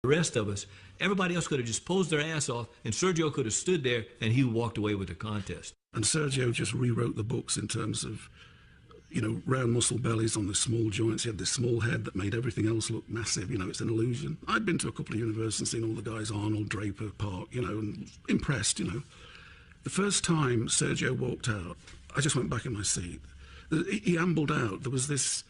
The rest of us, everybody else could have just posed their ass off, and Sergio could have stood there, and he walked away with the contest. And Sergio just rewrote the books in terms of, you know, round muscle bellies on the small joints. He had this small head that made everything else look massive. You know, it's an illusion. I'd been to a couple of universities and seen all the guys, Arnold, Draper, Park, you know, and impressed, you know. The first time Sergio walked out, I just went back in my seat. He ambled out. There was this,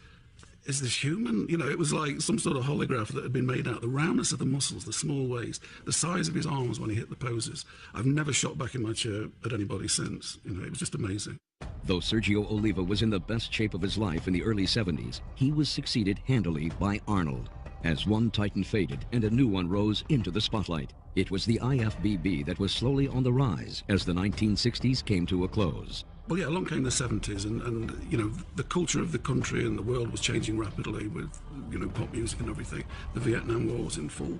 is this human? You know, it was like some sort of holograph that had been made out. The roundness of the muscles, the small waist, the size of his arms when he hit the poses. I've never shot back in my chair at anybody since. You know, it was just amazing. Though Sergio Oliva was in the best shape of his life in the early 70s, he was succeeded handily by Arnold. As one titan faded and a new one rose into the spotlight, it was the IFBB that was slowly on the rise as the 1960s came to a close. Well, yeah, along came the 70s, and you know, the culture of the country and the world was changing rapidly with, you know, pop music and everything. The Vietnam War was in full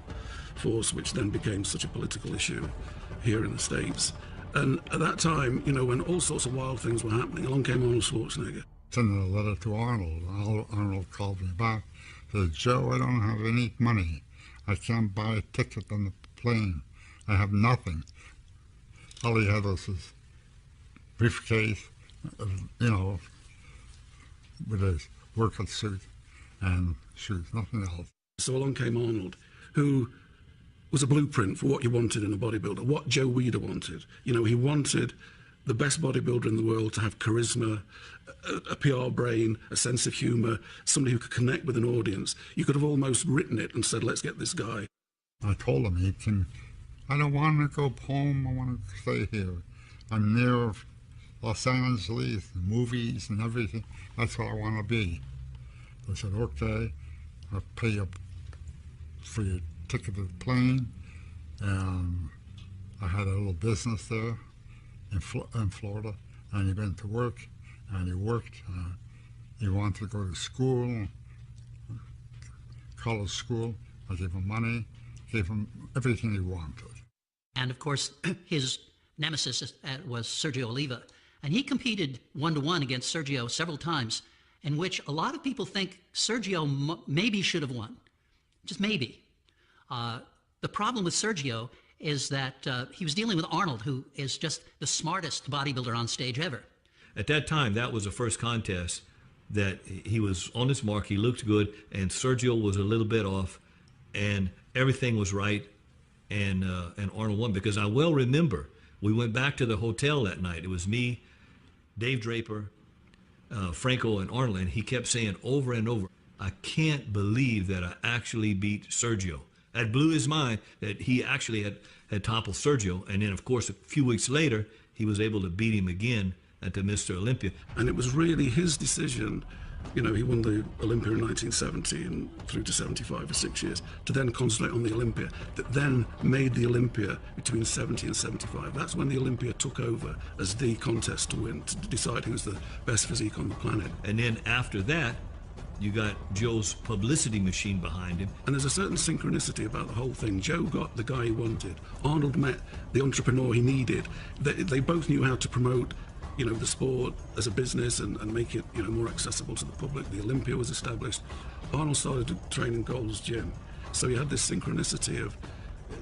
force, which then became such a political issue here in the States. And at that time, you know, when all sorts of wild things were happening, along came Arnold Schwarzenegger. Sending a letter to Arnold. Arnold called me back, said, "Joe, I don't have any money. I can't buy a ticket on the plane. I have nothing." All he had was his briefcase, you know, with his workout suit and shoes, nothing else. So along came Arnold, who was a blueprint for what you wanted in a bodybuilder, what Joe Weider wanted. You know, he wanted the best bodybuilder in the world to have charisma, a PR brain, a sense of humor, somebody who could connect with an audience. You could have almost written it and said, let's get this guy. I told him, I don't want to go home, I want to stay here. I'm near Los Angeles, the movies and everything. That's what I want to be. I said, okay, I'll pay you for your ticket to the plane. And I had a little business there in Florida, and he went to work, and he worked. He wanted to go to school, college school. I gave him money, gave him everything he wanted. And of course, his nemesis was Sergio Oliva. And he competed one-to-one against Sergio several times, in which a lot of people think Sergio maybe should have won. Just maybe. The problem with Sergio is that he was dealing with Arnold, who is just the smartest bodybuilder on stage ever. At that time, that was the first contest that he was on his mark, he looked good, and Sergio was a little bit off, and everything was right, and Arnold won. Because I well remember, we went back to the hotel that night. It was me, Dave Draper, Franco, and Arnold, and he kept saying over and over, I can't believe that I actually beat Sergio. That blew his mind that he actually had toppled Sergio. And then, of course, a few weeks later, he was able to beat him again at the Mr. Olympia. And it was really his decision. You know, he won the Olympia in 1970 and through to 75 for 6 years, to then concentrate on the Olympia, that then made the Olympia between 70 and 75. That's when the Olympia took over as the contest to win, to decide who's the best physique on the planet. And then after that, you got Joe's publicity machine behind him. And there's a certain synchronicity about the whole thing. Joe got the guy he wanted. Arnold met the entrepreneur he needed. They both knew how to promote, you know, the sport as a business and make it, you know, more accessible to the public. The Olympia was established. Arnold started to train in Gold's Gym. So you had this synchronicity of,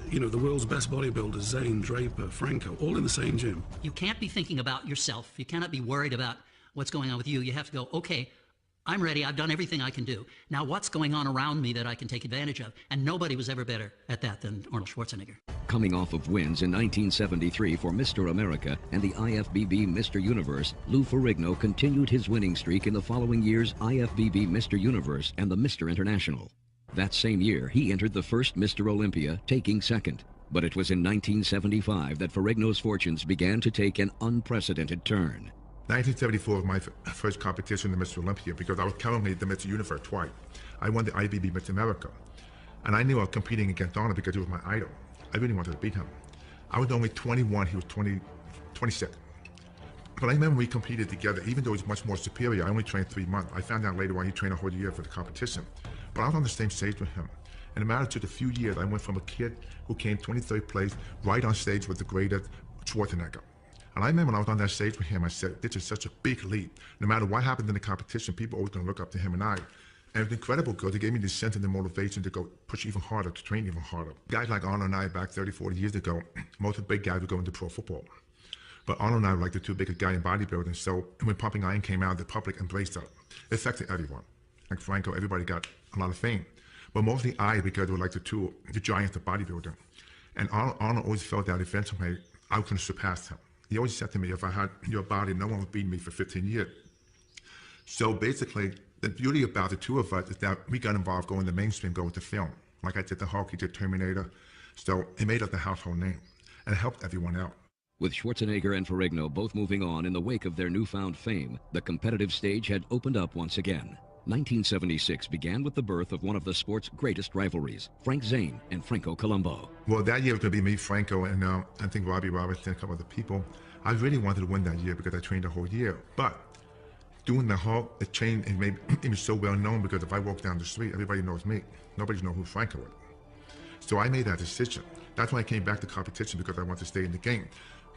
you know, the world's best bodybuilders, Zane, Draper, Franco, all in the same gym. You can't be thinking about yourself. You cannot be worried about what's going on with you. You have to go, okay, I'm ready. I've done everything I can do. Now what's going on around me that I can take advantage of? And nobody was ever better at that than Arnold Schwarzenegger. Coming off of wins in 1973 for Mr. America and the IFBB Mr. Universe, Lou Ferrigno continued his winning streak in the following year's IFBB Mr. Universe and the Mr. International. That same year, he entered the first Mr. Olympia, taking second. But it was in 1975 that Ferrigno's fortunes began to take an unprecedented turn. 1974 was my first competition in Mr. Olympia because I was currently the Mr. Universe twice. I won the IFBB Mr. America. And I knew I was competing against Arnold because he was my idol. I really wanted to beat him. I was only 21, he was 26. But I remember we competed together, even though he was much more superior. I only trained 3 months. I found out later on he trained a whole year for the competition. But I was on the same stage with him. In a matter of just a few years, I went from a kid who came 23rd place right on stage with the greatest Schwarzenegger. And I remember when I was on that stage with him, I said, this is such a big leap. No matter what happened in the competition, people are always going to look up to him and I. And it was incredible because it gave me the sense and the motivation to go push even harder, to train even harder. Guys like Arnold and I back 30, 40 years ago, most of the big guys would go into pro football. But Arnold and I were like the two biggest guys in bodybuilding. So when Pumping Iron came out, the public embraced it. It affected everyone. Like Franco, everybody got a lot of fame. But mostly I, because we were like the giants of bodybuilding. And Arnold always felt that eventually I was going to surpass him. He always said to me, if I had your body, no one would beat me for 15 years. So basically, the beauty about the two of us is that we got involved going the mainstream, go with the film. Like I did the Hulk, he did Terminator. So it made us the household name, and it helped everyone out. With Schwarzenegger and Ferrigno both moving on in the wake of their newfound fame, the competitive stage had opened up once again. 1976 began with the birth of one of the sport's greatest rivalries, Frank Zane and Franco Columbu. Well, that year was going to be me, Franco, and I think Robbie Robertson, a couple other people. I really wanted to win that year because I trained the whole year. But doing the Hulk, it changed and made me so well known because if I walk down the street, everybody knows me. Nobody knows who Franco is. So I made that decision. That's when I came back to competition because I wanted to stay in the game.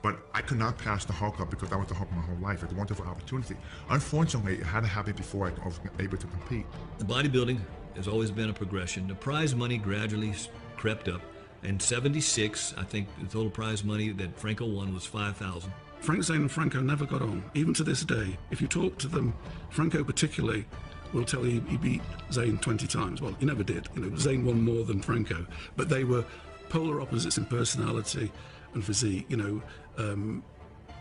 But I could not pass the Hulk up because I was the Hulk my whole life. It's a wonderful opportunity. Unfortunately, it had to happen before I was able to compete. The bodybuilding has always been a progression. The prize money gradually crept up. In '76, I think the total prize money that Franco won was $5,000. Frank Zane and Franco never got on, even to this day. If you talk to them, Franco particularly will tell you he beat Zane 20 times. Well, he never did. You know, Zane won more than Franco, but they were polar opposites in personality and physique. You know,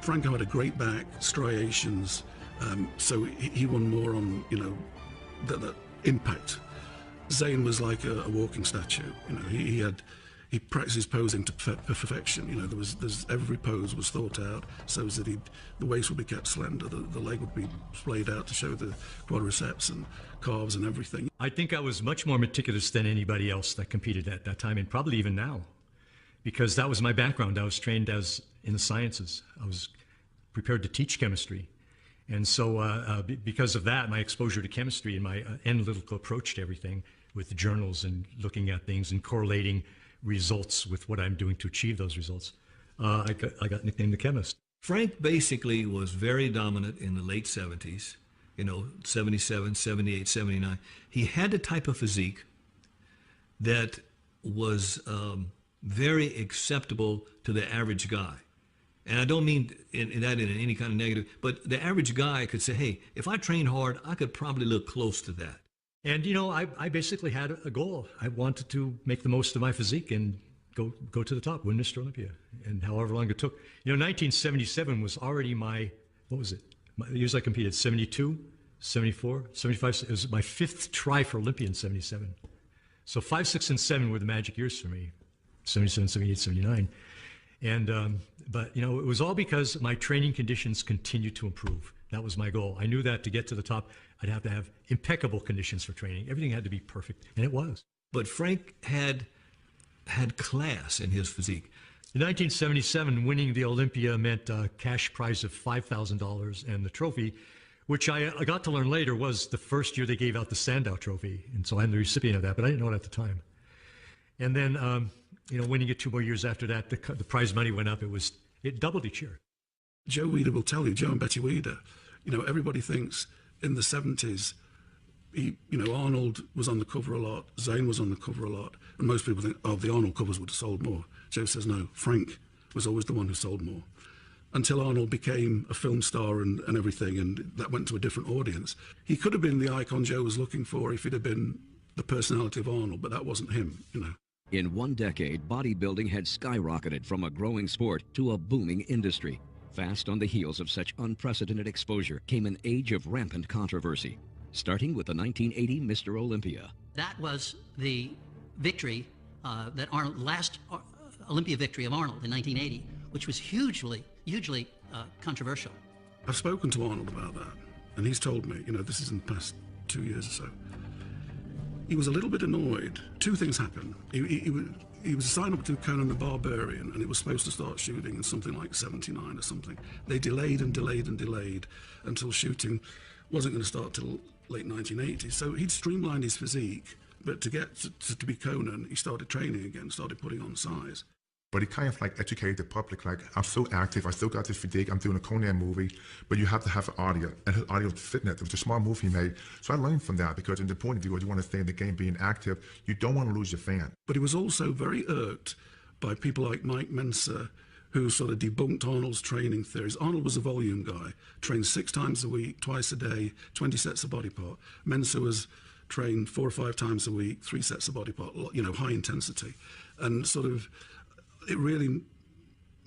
Franco had a great back, striations, so he won more on, you know, the impact. Zane was like a walking statue. You know, he practiced his posing to perfection. You know, there's every pose was thought out so that the waist would be kept slender, the leg would be splayed out to show the quadriceps and calves and everything. I think I was much more meticulous than anybody else that competed at that time, and probably even now, because that was my background. I was trained in the sciences. I was prepared to teach chemistry. And so because of that, my exposure to chemistry and my analytical approach to everything with the journals and looking at things and correlating results with what I'm doing to achieve those results, I got nicknamed the chemist. Frank basically was very dominant in the late 70s, you know, 77, 78, 79. He had the type of physique that was very acceptable to the average guy. And I don't mean in any kind of negative, but the average guy could say, hey, if I trained hard, I could probably look close to that. And, you know, I basically had a goal. I wanted to make the most of my physique and go to the top, win Mr. Olympia, and however long it took. You know, 1977 was already my, what was it? The years I competed, 72, 74, 75. It was my fifth try for Olympia in 77. So 5, 6, and 7 were the magic years for me, 77, 78, 79. And, but, you know, it was all because my training conditions continued to improve. That was my goal. I knew that to get to the top, I'd have to have impeccable conditions for training. Everything had to be perfect, and it was. But Frank had class in his physique. In 1977, winning the Olympia meant a cash prize of $5,000 and the trophy, which I got to learn later was the first year they gave out the Sandow Trophy. And so I'm the recipient of that, but I didn't know it at the time. And then, you know, winning it 2 more years after that, the prize money went up. It doubled each year. Joe Weider will tell you, Joe and Betty Weider, you know, everybody thinks in the 70s, you know, Arnold was on the cover a lot, Zane was on the cover a lot, and most people think, oh, the Arnold covers would have sold more. Joe says, no, Frank was always the one who sold more. Until Arnold became a film star and everything, and that went to a different audience. He could have been the icon Joe was looking for if he'd have been the personality of Arnold, but that wasn't him, you know. In one decade, bodybuilding had skyrocketed from a growing sport to a booming industry. Fast on the heels of such unprecedented exposure came an age of rampant controversy, starting with the 1980 Mr. Olympia. That was the victory, that Arnold, last Olympia victory of Arnold in 1980, which was hugely controversial. I've spoken to Arnold about that, and he's told me, you know, this is in the past 2 years or so. He was a little bit annoyed. Two things happened. He was signed up to Conan the Barbarian, and it was supposed to start shooting in something like 79 or something. They delayed and delayed and delayed until shooting wasn't going to start till late 1980. So he'd streamlined his physique, but to get to be Conan, he started training again, started putting on size. But it kind of like educated the public, like, I'm so active, I still got this physique, I'm doing a Conan movie, but you have to have an audio, and his audio fitness. It was a smart move he made. So I learned from that, because in the point of view, you want to stay in the game, being active, you don't want to lose your fan. But he was also very irked by people like Mike Menser, who sort of debunked Arnold's training theories. Arnold was a volume guy, trained 6 times a week, twice a day, 20 sets of body part. Menser was trained 4 or 5 times a week, 3 sets of body part, you know, high intensity. And sort of, it really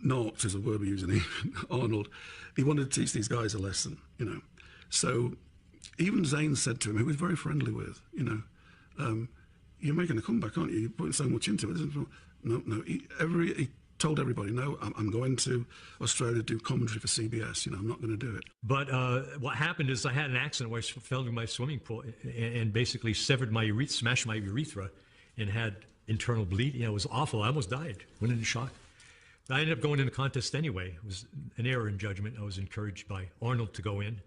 knocked, is a word we're using, Arnold. He wanted to teach these guys a lesson, you know. So even Zane said to him, who he was very friendly with, you know, you're making a comeback, aren't you? You're putting so much into it. No. He told everybody, no, I'm going to Australia to do commentary for CBS. You know, I'm not going to do it. But what happened is I had an accident where I fell into my swimming pool and basically severed my urethra, smashed my urethra, and had internal bleed. You know, it was awful. I almost died. Went into shock. But I ended up going in the contest anyway. It was an error in judgment. I was encouraged by Arnold to go in.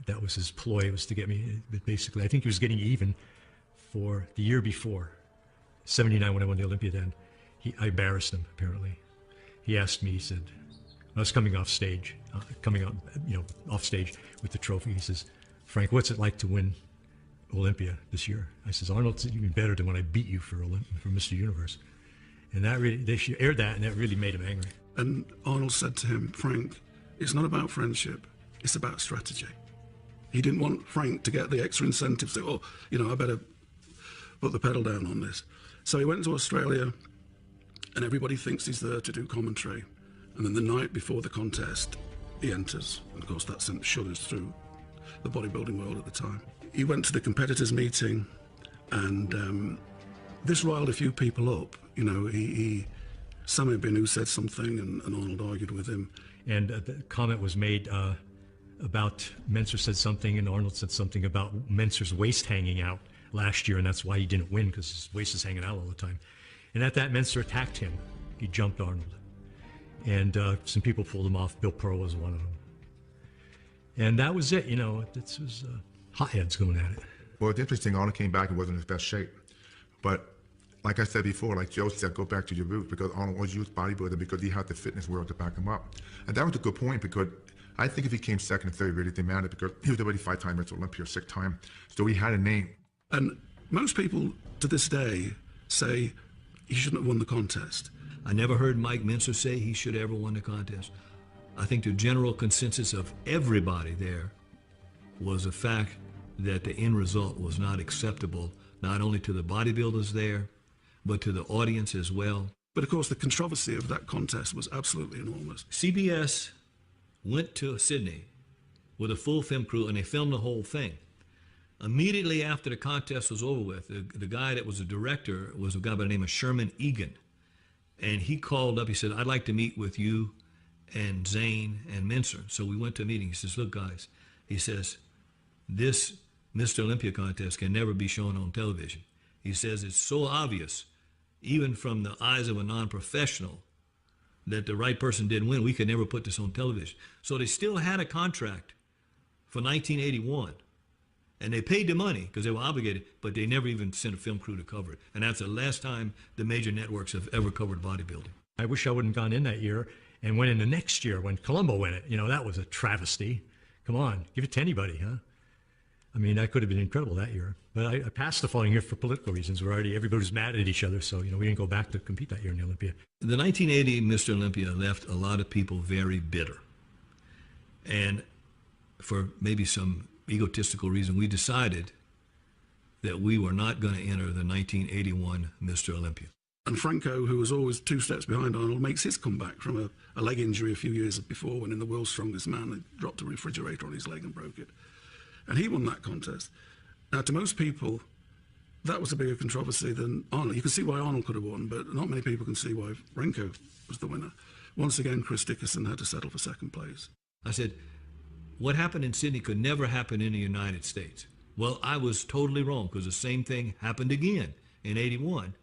That was his ploy, was to get me. Basically, I think he was getting even for the year before, 79, when I won the Olympia. Then I embarrassed him. Apparently, he asked me. He said, I was coming off stage, off stage with the trophy. He says, "Frank, what's it like to win Olympia this year?" I says, "Arnold's even better than when I beat you for Mr. Universe." And that really, they aired that, and that really made him angry. And Arnold said to him, "Frank, it's not about friendship, it's about strategy." He didn't want Frank to get the extra incentive, say, "Oh, you know, I better put the pedal down on this." So he went to Australia, and everybody thinks he's there to do commentary. And then the night before the contest, he enters. And of course, that sent shudders through the bodybuilding world at the time. He went to the competitors' meeting, and this riled a few people up. You know, Samir Binu said something, and Arnold argued with him. And the comment was made about Menser said something, and Arnold said something about Menser's waist hanging out last year, and that's why he didn't win, because his waist is hanging out all the time. And at that, Menser attacked him. He jumped Arnold. And some people pulled him off. Bill Pearl was one of them. And that was it, you know. This was hotheads going at it. Well, it's interesting, Arnold came back and wasn't in his best shape. But like I said before, like Joe said, go back to your roots, because Arnold always used bodybuilding because he had the fitness world to back him up. And that was a good point, because I think if he came second and third, it really didn't matter, because he was already 5-time Mr. Olympia, 6-time. So he had a name. And most people to this day say he shouldn't have won the contest. I never heard Mike Menser say he should have ever won the contest. I think the general consensus of everybody there was the fact that the end result was not acceptable, not only to the bodybuilders there, but to the audience as well. But of course, the controversy of that contest was absolutely enormous. CBS went to Sydney with a full film crew, and they filmed the whole thing. Immediately after the contest was over with, the guy that was the director was a guy by the name of Sherman Egan. And he called up, he said, "I'd like to meet with you and Zane and Menser." So we went to a meeting. He says, "Look, guys," he says, "this Mr. Olympia contest can never be shown on television." He says, "It's so obvious, even from the eyes of a non-professional, that the right person didn't win. We could never put this on television." So they still had a contract for 1981. And they paid the money because they were obligated, but they never even sent a film crew to cover it. And that's the last time the major networks have ever covered bodybuilding. I wish I wouldn't have gone in that year and went in the next year when Colombo won it. You know, that was a travesty. Come on, give it to anybody, huh? I mean, that could have been incredible that year. But I passed the following year for political reasons. Everybody was mad at each other, so, you know, we didn't go back to compete that year in the Olympia. The 1980 Mr. Olympia left a lot of people very bitter. And for maybe some egotistical reason, we decided that we were not going to enter the 1981 Mr. Olympia. And Franco, who was always 2 steps behind Arnold, makes his comeback from a leg injury a few years before, when in the World's Strongest Man, they dropped a refrigerator on his leg and broke it. And he won that contest. Now, to most people, that was a bigger controversy than Arnold. You can see why Arnold could have won, but not many people can see why Franco was the winner. Once again, Chris Dickerson had to settle for second place. I said, what happened in Sydney could never happen in the United States. Well, I was totally wrong, because the same thing happened again in 81.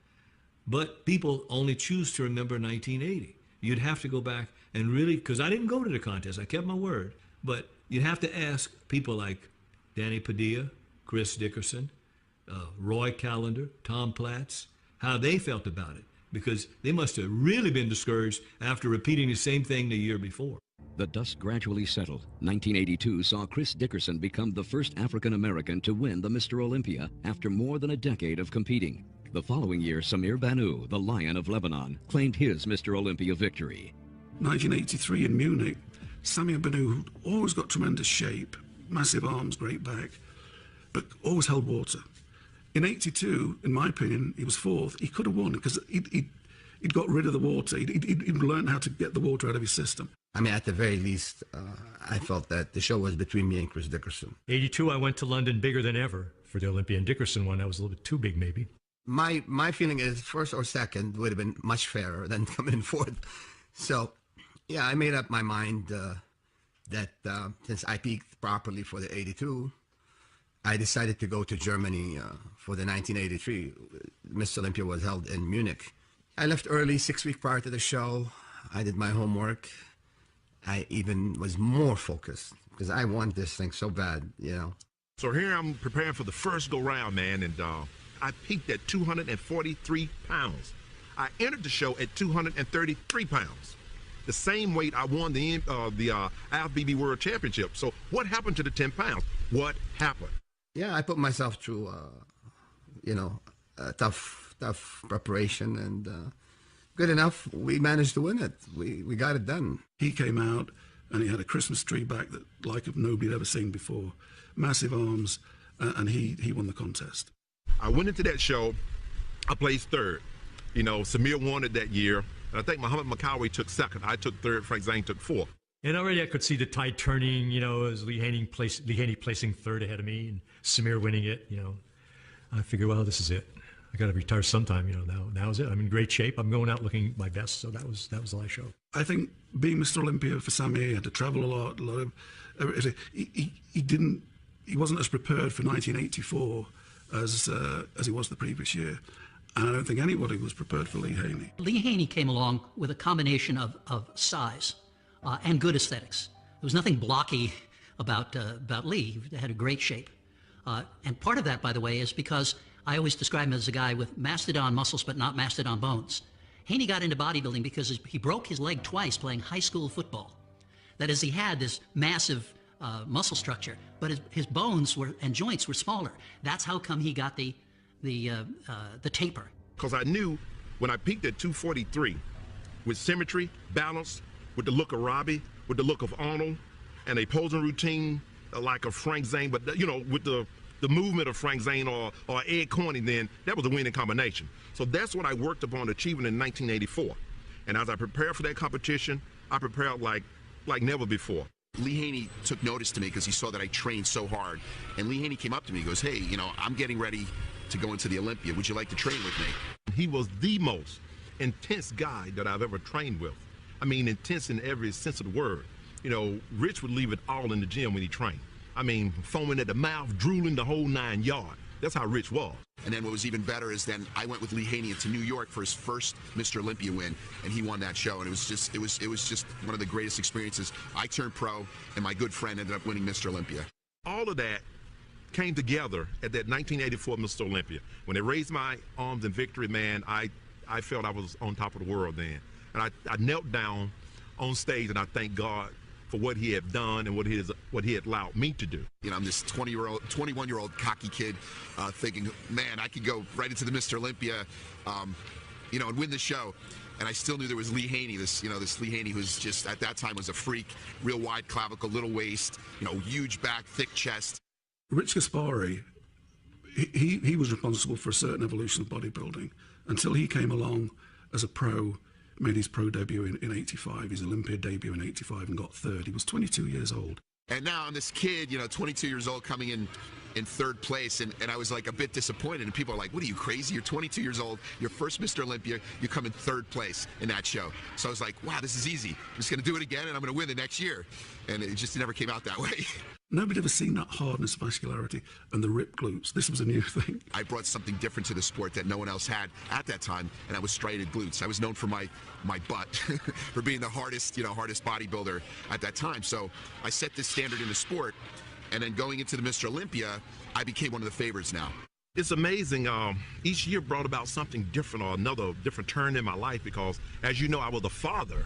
But people only choose to remember 1980. You'd have to go back and really, because I didn't go to the contest, I kept my word, but you'd have to ask people like Danny Padilla, Chris Dickerson, Roy Callender, Tom Platz, how they felt about it. because they must have really been discouraged after repeating the same thing the year before. The dust gradually settled. 1982 saw Chris Dickerson become the first African American to win the Mr. Olympia after more than a decade of competing. The following year, Samir Banu, the Lion of Lebanon, claimed his Mr. Olympia victory. 1983 in Munich, Samir Banu always got tremendous shape, massive arms, great back, but always held water. In 82, in my opinion, he was fourth. He could have won because he'd got rid of the water. He'd learned how to get the water out of his system. I mean, at the very least, I felt that the show was between me and Chris Dickerson. 82, I went to London bigger than ever for the Olympia, and Dickerson one, I was a little bit too big, maybe. My feeling is first or second would have been much fairer than coming in fourth. So, yeah, I made up my mind that since I peaked properly for the 82, I decided to go to Germany for the 1983. Miss Olympia was held in Munich. I left early, 6 weeks prior to the show. I did my homework. I even was more focused because I want this thing so bad, you know. So here I'm preparing for the first go round, man, and I peaked at 243 pounds. I entered the show at 233 pounds. The same weight I won the IFBB World Championship. So what happened to the 10 pounds? What happened? Yeah, I put myself through, tough preparation, and good enough, we managed to win it. We got it done. He came out and he had a Christmas tree back that like nobody had ever seen before. Massive arms, and he won the contest. I went into that show, I placed third. You know, Samir won it that year, and I think Muhammad Makawi took second. I took third, Frank Zane took fourth. And already I could see the tide turning, as Lee Haney placing third ahead of me and Samir winning it, I figured, well, this is it. I got to retire sometime, now is it. I'm in great shape. I'm going out looking my best, so that was the last show. I think being Mr. Olympia for Samir, he had to travel a lot of, he wasn't as prepared for 1984 as he was the previous year. And I don't think anybody was prepared for Lee Haney. Lee Haney came along with a combination of size and good aesthetics. There was nothing blocky about Lee. He had a great shape. And part of that, by the way, is because I always describe him as a guy with mastodon muscles but not mastodon bones. Haney got into bodybuilding because he broke his leg twice playing high school football. That is, he had this massive muscle structure, but his bones and joints were smaller. That's how come he got the taper. Because I knew when I peaked at 243, with symmetry, balance, with the look of Robbie, with the look of Arnold, and a posing routine like a Frank Zane, but with the movement of Frank Zane or Ed Corney, then that was a winning combination. So that's what I worked upon achieving in 1984. And as I prepared for that competition, I prepared like never before. Lee Haney took notice to me because he saw that I trained so hard. And Lee Haney came up to me and goes, hey, I'm getting ready to go into the Olympia. Would you like to train with me? He was the most intense guy that I've ever trained with. I mean, intense in every sense of the word. Rich would leave it all in the gym when he trained. I mean, foaming at the mouth, drooling the whole 9 yards. That's how Rich was. And then what was even better is then I went with Lee Haney into New York for his first Mr. Olympia win, and he won that show. And it was just one of the greatest experiences. I turned pro, and my good friend ended up winning Mr. Olympia. All of that came together at that 1984 Mr. Olympia. When they raised my arms in victory, man, I felt I was on top of the world then. And I knelt down on stage, and I thank God for what he had done and what he had allowed me to do. I'm this 21-year-old cocky kid thinking, man, I could go right into the Mr. Olympia, and win the show. And I still knew there was Lee Haney, this Lee Haney who's just at that time was a freak, real wide clavicle, little waist, huge back, thick chest. Rich Gaspari, he was responsible for a certain evolution of bodybuilding until he came along as a pro, made his pro debut in 85, his Olympia debut in 85 and got third. He was 22 years old. And now I'm this kid, 22 years old coming in third place, and I was like a bit disappointed, and people are like, what are you, crazy? You're 22 years old, you're first Mr. Olympia, you come in third place in that show. So I was like, wow, this is easy. I'm just gonna do it again and I'm gonna win the next year. And it just never came out that way. Nobody ever seen that hardness, vascularity, and the ripped glutes. This was a new thing. I brought something different to the sport that no one else had at that time, and that was striated glutes. I was known for my butt, for being the hardest bodybuilder at that time. So I set this standard in the sport, and then going into the Mr. Olympia, I became one of the favorites now. It's amazing. Each year brought about something different or another different turn in my life because, as you know, I was a father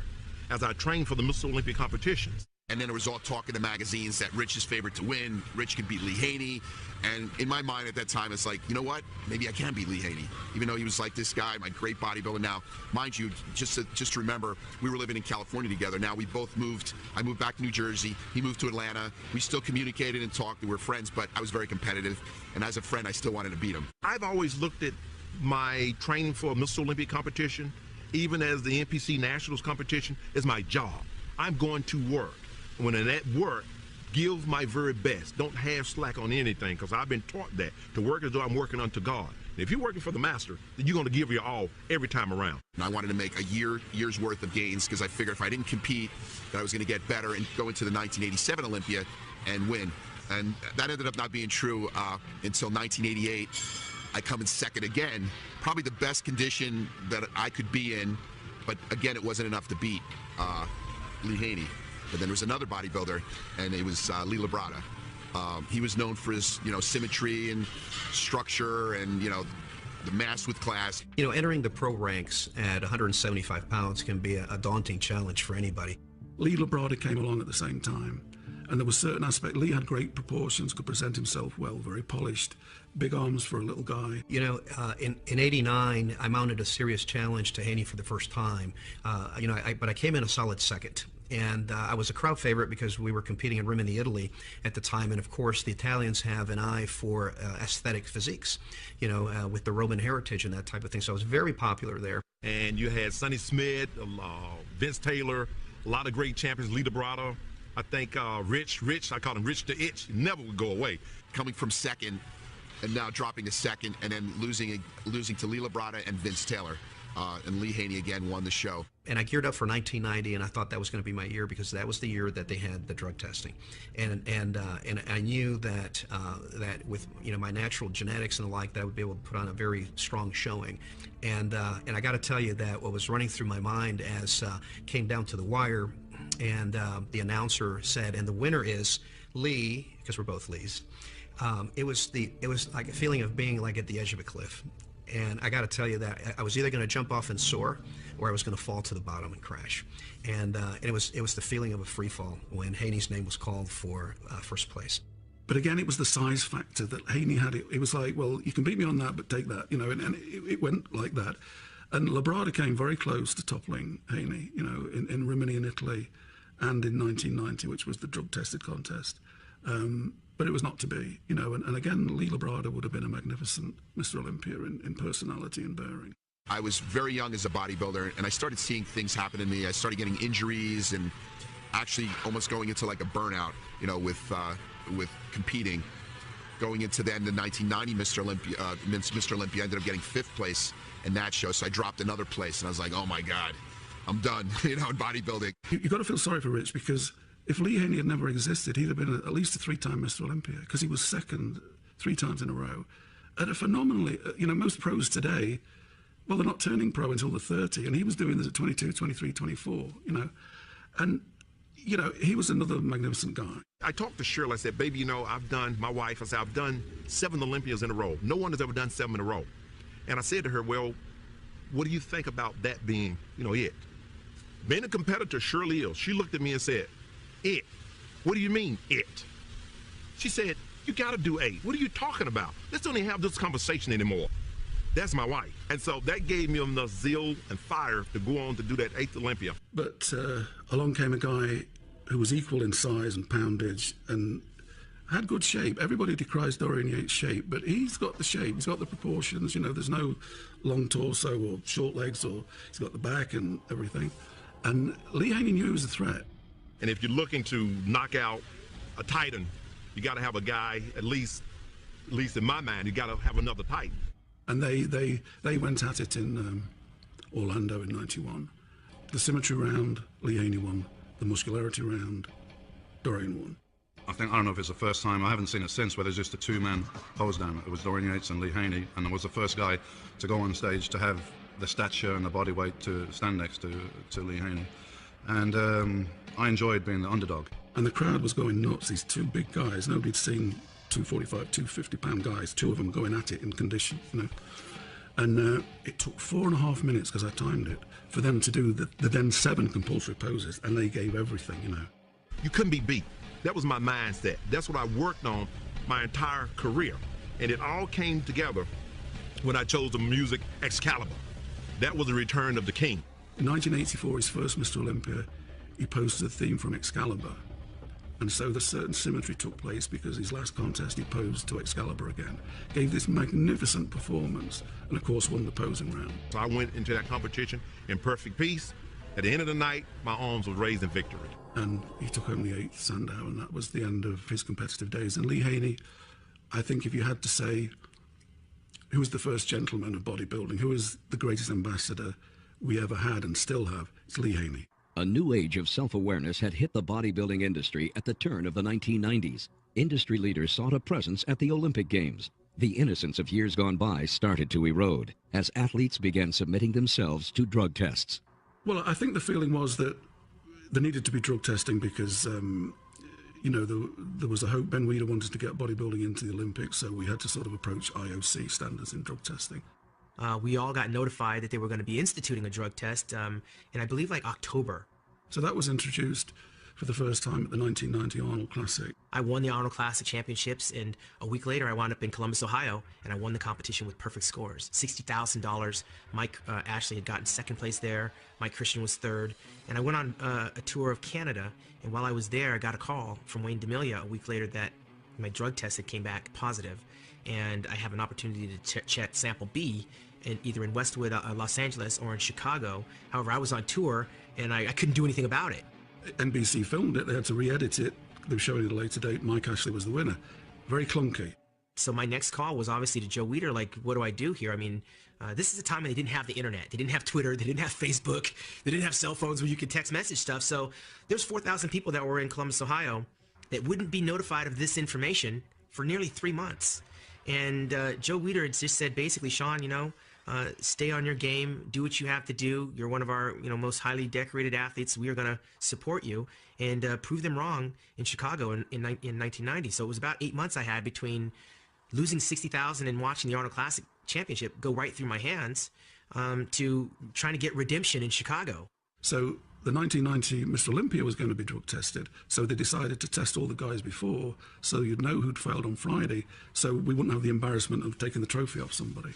as I trained for the Mr. Olympia competitions. And then it was all talk in the magazines that Rich is favored to win. Rich could beat Lee Haney. And in my mind at that time, it's like, you know what? Maybe I can beat Lee Haney. Even though he was like this guy, my great bodybuilder. Now, mind you, just to remember, we were living in California together. Now we both moved. I moved back to New Jersey. He moved to Atlanta. We still communicated and talked. We were friends, but I was very competitive. And as a friend, I still wanted to beat him. I've always looked at my training for a Mr. Olympia competition, even as the NPC Nationals competition, as my job. I'm going to work. When I'm at work, give my very best. Don't have slack on anything, because I've been taught that, to work as though I'm working unto God. And if you're working for the master, then you're going to give your all every time around. And I wanted to make a year's worth of gains, because I figured if I didn't compete, that I was going to get better and go into the 1987 Olympia and win. And that ended up not being true until 1988. I come in second again, probably the best condition that I could be in, but again, it wasn't enough to beat Lee Haney. But then there was another bodybuilder, and it was Lee Labrada. He was known for his, symmetry and structure and, the mass with class. Entering the pro ranks at 175 pounds can be a daunting challenge for anybody. Lee Labrada came along at the same time, and there was certain aspects. Lee had great proportions, could present himself well, very polished, big arms for a little guy. In '89, I mounted a serious challenge to Haney for the first time. But I came in a solid second. And I was a crowd favorite because we were competing in Rimini, Italy at the time. And of course, the Italians have an eye for aesthetic physiques, with the Roman heritage and that type of thing. So I was very popular there. And you had Sonny Smith, Vince Taylor, a lot of great champions, Lee Labrada. I think Rich, I call him Rich the Itch, never would go away. Coming from second and now dropping to second and then losing to Lee Labrada and Vince Taylor. And Lee Haney again won the show. And I geared up for 1990, and I thought that was going to be my year because that was the year that they had the drug testing, and I knew that that with my natural genetics and the like, that I would be able to put on a very strong showing, and I got to tell you that what was running through my mind as came down to the wire, and the announcer said, and the winner is Lee, because we're both Lees. It was like a feeling of being like at the edge of a cliff. And I got to tell you that I was either going to jump off and soar, or I was going to fall to the bottom and crash. And it was the feeling of a free fall when Haney's name was called for first place. But again, it was the size factor that Haney had. It was like, well, you can beat me on that, but take that, and it went like that. And Labrada came very close to toppling Haney, in Rimini in Italy, and in 1990, which was the drug-tested contest. But it was not to be, and again, Lee Labrada would have been a magnificent Mr. Olympia in personality and bearing. I was very young as a bodybuilder, and I started seeing things happen to me. I started getting injuries and actually almost going into like a burnout, with competing. Going into then the 1990 Mr. Olympia, ended up getting 5th place in that show, so I dropped another place, and I was like, oh my God, I'm done, in bodybuilding. You've got to feel sorry for Rich, because if Lee Haney had never existed, he'd have been at least a 3-time Mr. Olympia, because he was second 3 times in a row. At a phenomenally, most pros today, well, they're not turning pro until they're 30, and he was doing this at 22, 23, 24, And, he was another magnificent guy. I talked to Shirley, I said, baby, I've done 7 Olympias in a row. No one has ever done 7 in a row. And I said to her, well, what do you think about that being, it? Being a competitor surely is. She looked at me and said, it? What do you mean, it? She said, you gotta do 8. What are you talking about? Let's don't even have this conversation anymore. That's my wife. And so that gave me enough zeal and fire to go on to do that 8th Olympia. But along came a guy who was equal in size and poundage and had good shape. Everybody decries Dorian Yates' shape, but he's got the shape, he's got the proportions, there's no long torso or short legs, or he's got the back and everything. And Lee Haney knew he was a threat. And if you're looking to knock out a Titan, you got to have a guy, at least in my mind, you got to have another Titan. And they went at it in Orlando in '91. The symmetry round, Lee Haney won. The muscularity round, Dorian won. I don't know if it's the first time, I haven't seen it since, where there's just a 2-man hose down. It was Dorian Yates and Lee Haney, and I was the first guy to go on stage to have the stature and the body weight to stand next to Lee Haney. And I enjoyed being the underdog. And the crowd was going nuts, these 2 big guys. Nobody'd seen 245, 250-pound guys, two of them going at it in condition, you know. And it took 4.5 minutes, because I timed it, for them to do the then 7 compulsory poses, and they gave everything, you know. You couldn't be beat. That was my mindset. That's what I worked on my entire career. And it all came together when I chose the music Excalibur. That was the return of the king. In 1984, his first Mr. Olympia, he posed the theme from Excalibur. And so the certain symmetry took place, because his last contest he posed to Excalibur again, gave this magnificent performance, and of course won the posing round. So I went into that competition in perfect peace. At the end of the night, my arms were raised in victory. And he took home the 8th Sandow, and that was the end of his competitive days. And Lee Haney, I think if you had to say who was the first gentleman of bodybuilding, who is the greatest ambassador we ever had and still have, it's Lee Haney. A new age of self-awareness had hit the bodybuilding industry at the turn of the 1990s. Industry leaders sought a presence at the Olympic Games. The innocence of years gone by started to erode as athletes began submitting themselves to drug tests. Well, I think the feeling was that there needed to be drug testing because, you know, there was a hope. Ben Weider wanted to get bodybuilding into the Olympics, so we had to sort of approach IOC standards in drug testing. We all got notified that they were going to be instituting a drug test in, I believe, like October. So that was introduced for the first time at the 1990 Arnold Classic. I won the Arnold Classic Championships, and a week later I wound up in Columbus, Ohio, and I won the competition with perfect scores. $60,000. Mike Ashley had gotten 2nd place there. Mike Christian was 3rd. And I went on a tour of Canada, and while I was there, I got a call from Wayne DeMilia a week later that my drug test had came back positive, and I have an opportunity to check sample B either in Westwood, Los Angeles, or in Chicago. However, I was on tour, and I couldn't do anything about it. NBC filmed it. They had to re-edit it. They were showing it at a later date. Mike Ashley was the winner. Very clunky. So my next call was obviously to Joe Weider, like, what do I do here? I mean, this is a time when they didn't have the internet. They didn't have Twitter. They didn't have Facebook. They didn't have cell phones where you could text message stuff. So there's 4,000 people that were in Columbus, Ohio, that wouldn't be notified of this information for nearly 3 months. And Joe Weider just said, basically, Sean, you know, stay on your game, do what you have to do. You're one of our, you know, most highly decorated athletes. We are going to support you, and prove them wrong in Chicago in 1990. So it was about 8 months I had between losing $60,000 and watching the Arnold Classic Championship go right through my hands to trying to get redemption in Chicago. So the 1990 Mr. Olympia was going to be drug tested, so they decided to test all the guys before, so you'd know who'd failed on Friday, so we wouldn't have the embarrassment of taking the trophy off somebody.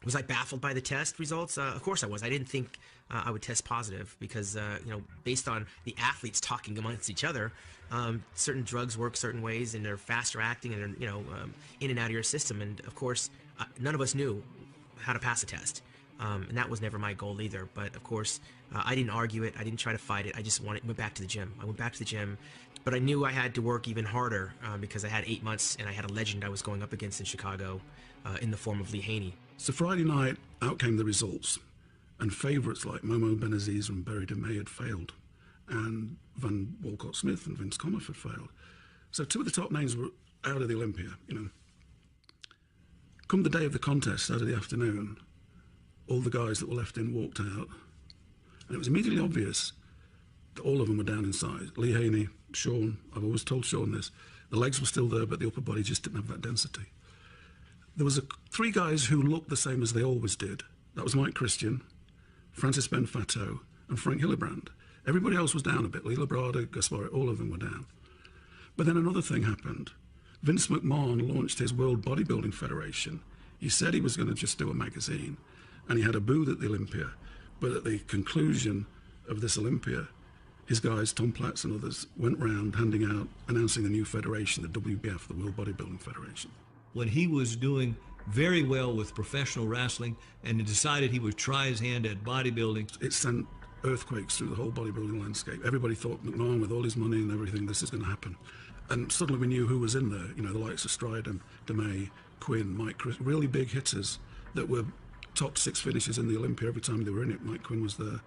Was I baffled by the test results? Of course I was. I didn't think I would test positive because, you know, based on the athletes talking amongst each other, certain drugs work certain ways, and they're faster acting, and they're, you know, in and out of your system. And of course, none of us knew how to pass a test, and that was never my goal either. But of course, I didn't argue it. I didn't try to fight it. I just went back to the gym. I went back to the gym, but I knew I had to work even harder because I had 8 months, and I had a legend I was going up against in Chicago in the form of Lee Haney. So Friday night, out came the results, and favourites like Momo Benaziz and Barry DeMay had failed, and Van Walcott Smith and Vince Commoff had failed. So 2 of the top names were out of the Olympia, you know. Come the day of the contest, Saturday afternoon, all the guys that were left in walked out, and it was immediately obvious that all of them were down in size. Lee Haney, Sean, I've always told Sean this, the legs were still there, but the upper body just didn't have that density. There was 3 guys who looked the same as they always did. That was Mike Christian, Francis Ben Fato, and Frank Hillebrand. Everybody else was down a bit. Lee Labrada, Gaspari, all of them were down. But then another thing happened. Vince McMahon launched his World Bodybuilding Federation. He said he was going to just do a magazine, and he had a booth at the Olympia. But at the conclusion of this Olympia, his guys, Tom Platz and others, went round handing out, announcing the new federation, the WBF, the World Bodybuilding Federation. When he was doing very well with professional wrestling and he decided he would try his hand at bodybuilding, it sent earthquakes through the whole bodybuilding landscape. Everybody thought McMahon, with all his money and everything, this is going to happen. And suddenly we knew who was in there, you know, the likes of Stridham, DeMay, Quinn, Mike Chris, really big hitters that were top 6 finishes in the Olympia every time they were in it. Mike Quinn was there.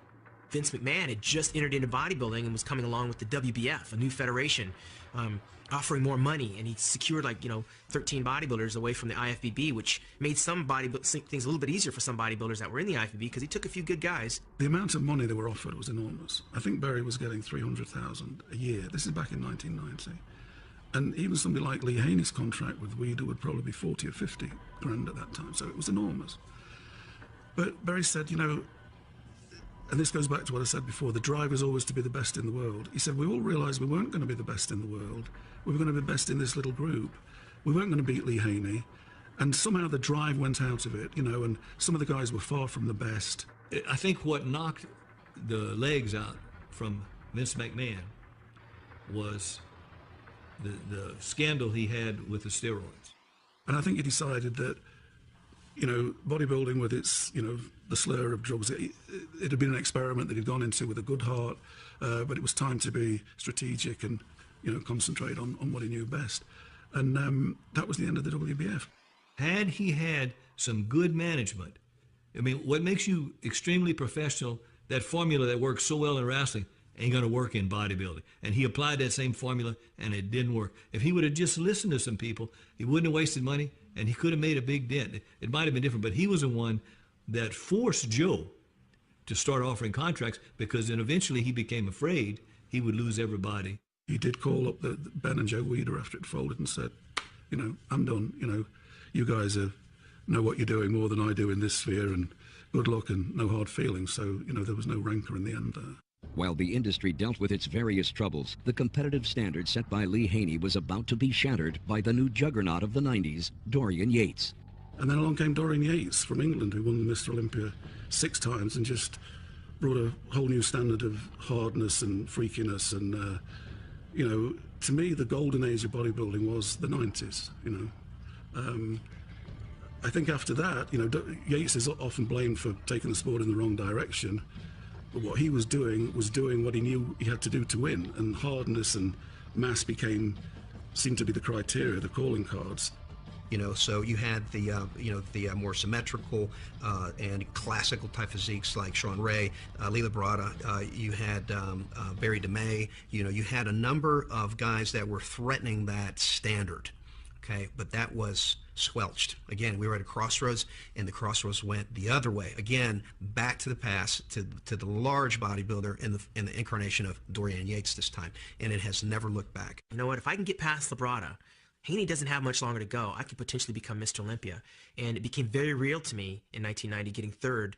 Vince McMahon had just entered into bodybuilding and was coming along with the WBF, a new federation, offering more money, and he secured, like, you know, 13 bodybuilders away from the IFBB, which made some things a little bit easier for some bodybuilders that were in the IFBB because he took a few good guys. The amount of money they were offered was enormous. I think Barry was getting $300,000 a year. This is back in 1990. And even somebody like Lee Haney's contract with Weider would probably be 40 or 50 grand at that time, so it was enormous. But Berry said, you know, and this goes back to what I said before, the drive was always to be the best in the world. He said, we all realised we weren't going to be the best in the world. We were going to be best in this little group. We weren't going to beat Lee Haney. And somehow the drive went out of it, you know, and some of the guys were far from the best. I think what knocked the legs out from Vince McMahon was the scandal he had with the steroids. And I think he decided that, you know, bodybuilding with its, you know, the slur of drugs, it had been an experiment that he'd gone into with a good heart, but it was time to be strategic and, you know, concentrate on what he knew best. And that was the end of the WBF. Had he had some good management, I mean, what makes you extremely professional, that formula that works so well in wrestling ain't going to work in bodybuilding. And he applied that same formula, and it didn't work. If he would have just listened to some people, he wouldn't have wasted money, and he could have made a big dent. It might have been different, but he was the one that forced Joe to start offering contracts, because then eventually he became afraid he would lose everybody. He did call up the Ben and Joe Weider after it folded and said, you know, I'm done. You know, you guys know what you're doing more than I do in this sphere, and good luck and no hard feelings. So, you know, there was no rancor in the end there. While the industry dealt with its various troubles, the competitive standard set by Lee Haney was about to be shattered by the new juggernaut of the 90s, Dorian Yates. And then along came Dorian Yates from England, who won the Mr. Olympia 6 times and just brought a whole new standard of hardness and freakiness. And, you know, to me, the golden age of bodybuilding was the 90s, you know. I think after that, you know, Yates is often blamed for taking the sport in the wrong direction. But what he was doing what he knew he had to do to win, and hardness and mass seemed to be the criteria, the calling cards. You know, so you had the, you know, the more symmetrical and classical type physiques like Sean Ray, Lee Labrada. You had Barry DeMay. You know, you had a number of guys that were threatening that standard. Okay, but that was squelched. Again, we were at a crossroads, and the crossroads went the other way. Again, back to the past, to the large bodybuilder in the incarnation of Dorian Yates this time, and it has never looked back. You know what? If I can get past Labrada, Haney doesn't have much longer to go. I could potentially become Mr. Olympia, and it became very real to me in 1990, getting third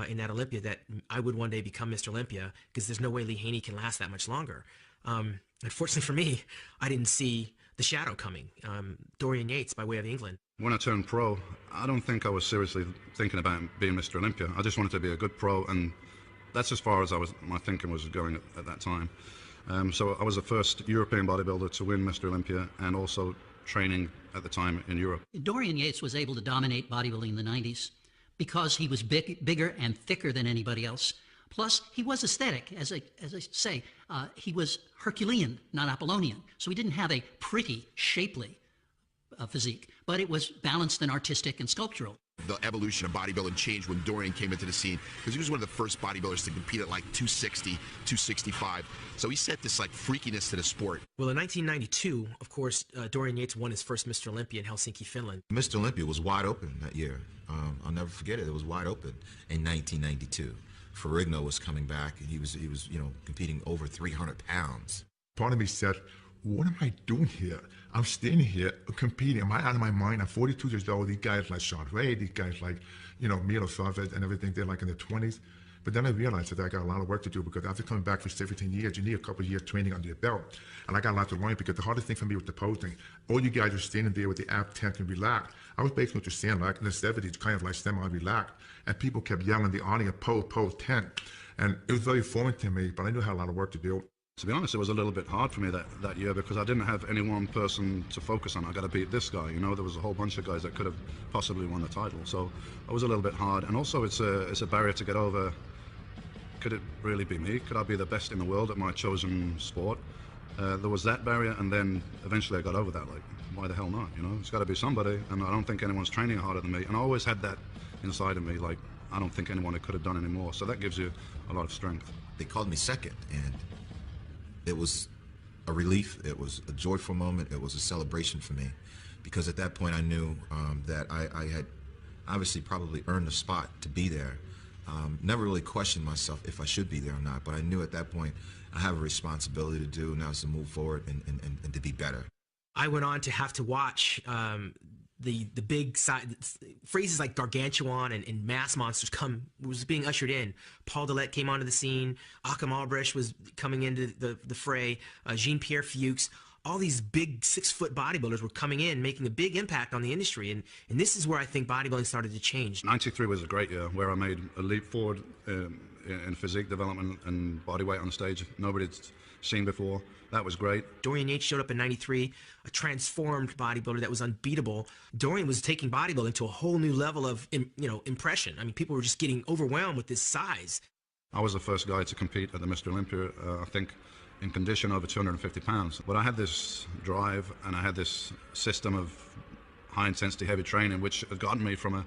in that Olympia, that I would one day become Mr. Olympia, because there's no way Lee Haney can last that much longer. Unfortunately for me, I didn't see the shadow coming. Dorian Yates by way of England. When I turned pro, I don't think I was seriously thinking about being Mr. Olympia. I just wanted to be a good pro, and that's as far as my thinking was going at that time. So I was the first European bodybuilder to win Mr. Olympia, and also training at the time in Europe. Dorian Yates was able to dominate bodybuilding in the 90s because he was bigger and thicker than anybody else. Plus, he was aesthetic, as I say. He was Herculean, not Apollonian. So he didn't have a pretty, shapely physique, but it was balanced and artistic and sculptural. The evolution of bodybuilding changed when Dorian came into the scene, because he was one of the first bodybuilders to compete at like 260, 265. So he set this like freakiness to the sport. Well, in 1992, of course, Dorian Yates won his first Mr. Olympia in Helsinki, Finland. Mr. Olympia was wide open that year. I'll never forget it. It was wide open in 1992. Ferrigno was coming back, and he was you know, competing over 300 pounds. Part of me said, what am I doing here? I'm standing here competing. Am I out of my mind? I'm 42 years old. These guys like Sean Ray, these guys like, you know, Milo Savage and everything, they're like in their 20s. But then I realized that I got a lot of work to do, because after coming back for 17 years, you need a couple of years training under your belt. And I got a lot to learn, because the hardest thing for me was the posing. All you guys are standing there with the ab tense and relaxed. I was basically just saying, like in the 70s, kind of like semi-relaxed. And people kept yelling the audience, pose, 10. And it was very foreign to me, but I knew I had a lot of work to do. To be honest, it was a little bit hard for me that year, because I didn't have any one person to focus on. I got to beat this guy, you know. There was a whole bunch of guys that could have possibly won the title, so it was a little bit hard. And also, it's a barrier to get over. Could it really be me? Could I be the best in the world at my chosen sport? There was that barrier, and then eventually I got over that. Like, why the hell not? You know, it's got to be somebody, and I don't think anyone's training harder than me. And I always had that inside of me, like, I don't think anyone could have done any more. So that gives you a lot of strength. They called me second, and it was a relief. It was a joyful moment. It was a celebration for me, because at that point I knew that I had obviously probably earned the spot to be there. Never really questioned myself if I should be there or not, but I knew at that point I have a responsibility to do, now is to move forward and to be better. I went on to have to watch the big phrases like gargantuan and mass monsters was being ushered in. Paul Dillette came onto the scene. Akam Albrecht was coming into the fray. Jean-Pierre Fuchs. All these big 6-foot bodybuilders were coming in, making a big impact on the industry. And this is where I think bodybuilding started to change. 93 was a great year where I made a leap forward in physique development and body weight on stage nobody'd seen before. That was great. Dorian Yates showed up in 93, a transformed bodybuilder that was unbeatable. Dorian was taking bodybuilding to a whole new level of impression. I mean, people were just getting overwhelmed with this size. I was the first guy to compete at the Mr. Olympia, I think, in condition over 250 pounds. But I had this drive and I had this system of high-intensity, heavy training, which had gotten me from a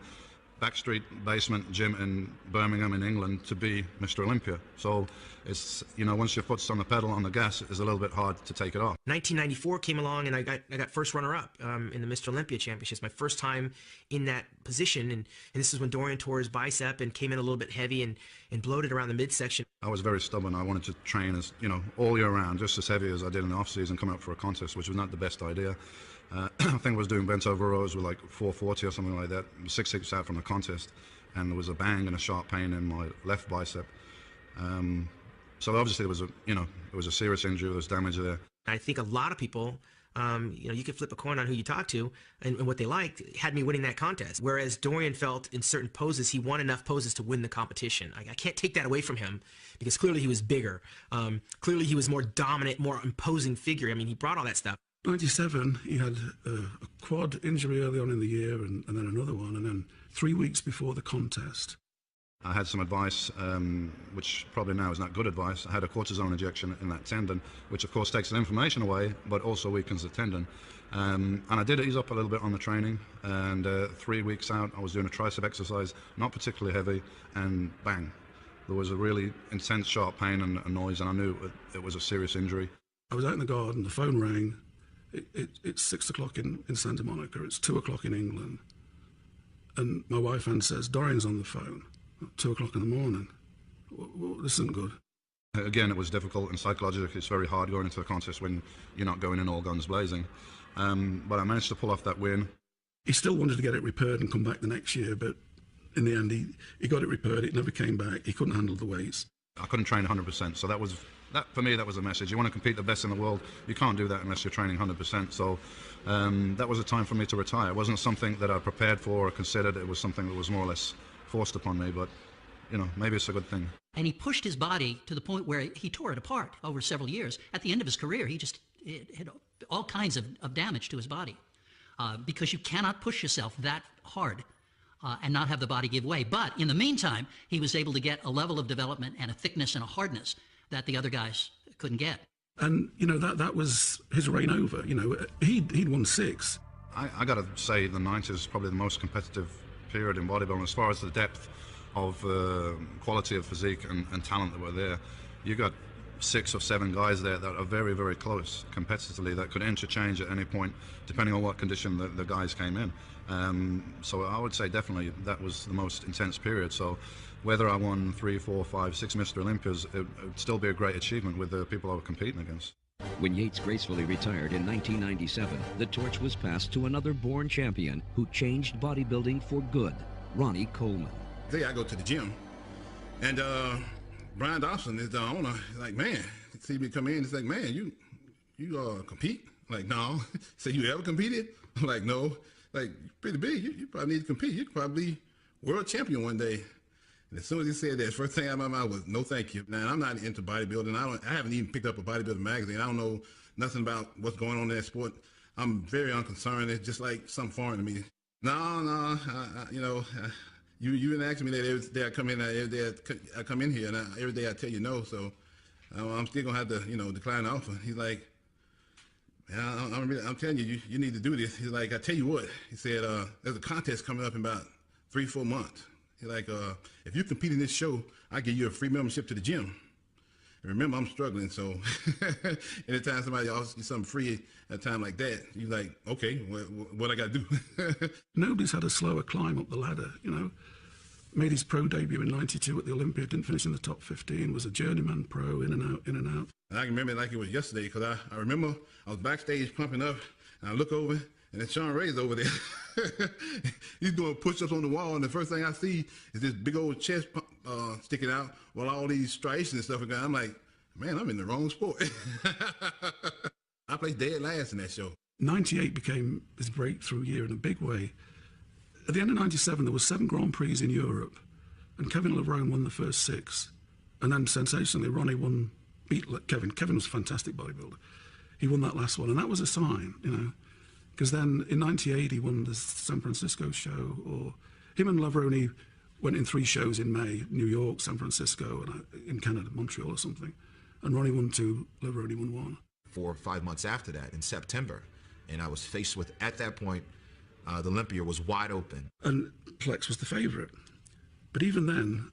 backstreet basement gym in Birmingham in England to be Mr. Olympia. So it's, once your foot's on the pedal, on the gas, it's a little bit hard to take it off. 1994 came along and I got first runner-up in the Mr. Olympia Championships. My first time in that position, and this is when Dorian tore his bicep and came in a little bit heavy and bloated around the midsection. I was very stubborn. I wanted to train as, all year round, just as heavy as I did in the off-season, coming up for a contest, which was not the best idea. I think I was doing bent over rows with like 440 or something like that, 6 weeks out from the contest, and there was a bang and a sharp pain in my left bicep. So obviously it was a serious injury, there was damage there. I think a lot of people, you could flip a coin on who you talk to and what they liked, had me winning that contest. Whereas Dorian felt in certain poses, he won enough poses to win the competition. I can't take that away from him because clearly he was bigger. Clearly he was more dominant, more imposing figure. I mean, he brought all that stuff. 97, he had a quad injury early on in the year and then another one, and then 3 weeks before the contest. I had some advice, which probably now is not good advice. I had a cortisone injection in that tendon, which of course takes the inflammation away, but also weakens the tendon. And I did ease up a little bit on the training, and 3 weeks out, I was doing a tricep exercise, not particularly heavy, and bang. There was a really intense, sharp pain and a noise, and I knew it was a serious injury. I was out in the garden, the phone rang. It's 6 o'clock in Santa Monica, it's 2 o'clock in England. And my wife says, Dorian's on the phone at 2 o'clock in the morning. Well, this isn't good. Again, it was difficult, and psychologically it's very hard going into a contest when you're not going in all guns blazing. But I managed to pull off that win. He still wanted to get it repaired and come back the next year, but in the end he got it repaired, it never came back, he couldn't handle the weights. I couldn't train 100%, so for me that was a message. You want to compete the best in the world, you can't do that unless you're training 100%. So that was a time for me to retire. It wasn't something that I prepared for or considered. It was something that was more or less forced upon me, but maybe it's a good thing. And he pushed his body to the point where he tore it apart over several years. At the end of his career, he just had all kinds of damage to his body because you cannot push yourself that hard and not have the body give way. But in the meantime, he was able to get a level of development and a thickness and a hardness that the other guys couldn't get. And, that was his reign over. He'd won 6. I got to say the 90s is probably the most competitive period in bodybuilding as far as the depth of quality of physique and talent that were there. You got 6 or 7 guys there that are very, very close competitively that could interchange at any point depending on what condition the guys came in. So I would say definitely that was the most intense period. So whether I won 3, 4, 5, 6 Mr. Olympias, it would still be a great achievement with the people I was competing against. When Yates gracefully retired in 1997, the torch was passed to another born champion who changed bodybuilding for good, Ronnie Coleman. Today I go to the gym, and Brian Dobson is the owner. He's like, man, he see me come in. He's like, man, you compete? I'm like, no. He said, you ever competed? I'm like, no. Like, pretty big. You probably need to compete. You could probably be world champion one day. And as soon as he said that, first thing out of my mouth was, no, thank you. Now, I'm not into bodybuilding. I haven't even picked up a bodybuilding magazine. I don't know nothing about what's going on in that sport. I'm very unconcerned. It's just like something foreign to me. No, you didn't ask me that every day I come in. Every day I come in here, and every day I tell you no. So I'm still gonna have to, decline the offer. He's like, yeah, I'm telling you, you need to do this. He's like, I tell you what. He said, there's a contest coming up in about 3-4 months. He's like, if you compete in this show, I give you a free membership to the gym. And remember, I'm struggling, so anytime somebody offers you something free at a time like that, you're like, okay, what I got to do? Nobody's had a slower climb up the ladder, Made his pro debut in 92 at the Olympia, didn't finish in the top 15, was a journeyman pro, in and out, in and out. And I can remember it like it was yesterday, because I remember I was backstage pumping up, And I look over, and then Sean Ray's over there. He's doing push-ups on the wall, and the first thing I see is this big old chest sticking out while all these striations and stuff are going. I'm like, man, I'm in the wrong sport. I placed dead last in that show. 98 became his breakthrough year in a big way. At the end of 97, there were 7 Grand Prix in Europe, and Kevin Levrone won the first 6. And then, sensationally, Ronnie beat Kevin. Kevin was a fantastic bodybuilder. He won that last one, and that was a sign, you know, because then in 98, he won the San Francisco show, or him and Levrone went in 3 shows in May, New York, San Francisco, and in Canada, Montreal or something. And Ronnie won 2, Levrone won 1. 4 or 5 months after that, in September, and I was faced with, at that point, the Olympia was wide open. And Flex was the favorite. But even then,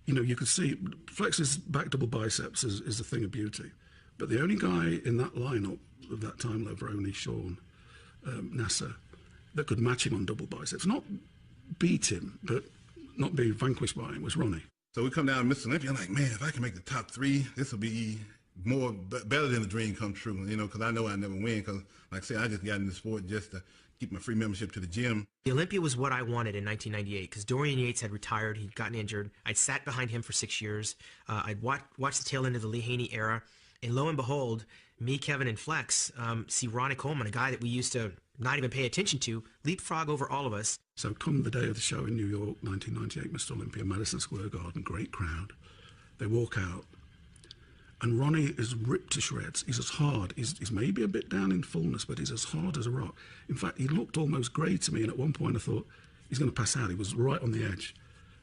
you know, you could see Flex's back double biceps is a thing of beauty. But the only guy in that lineup of that time, Levrone, Sean, Nasser, that could match him on double biceps, not beat him, but not be vanquished by him, was Ronnie. So we come down to Mr. Olympia. I'm like, man, if I can make the top 3, this will be better than a dream come true, you know, because I know I never win, because like I said, I just got in the sport just to keep my free membership to the gym. The Olympia was what I wanted in 1998 because Dorian Yates had retired. He'd gotten injured. I'd sat behind him for 6 years. I'd watched the tail end of the Lee Haney era. And lo and behold, me, Kevin, and Flex see Ronnie Coleman, a guy that we used to not even pay attention to, leapfrog over all of us. So come the day of the show in New York, 1998, Mr. Olympia, Madison Square Garden, great crowd. They walk out. And Ronnie is ripped to shreds. He's as hard. He's maybe a bit down in fullness, but he's as hard as a rock. In fact, he looked almost grey to me, and at one point I thought, he's going to pass out. He was right on the edge.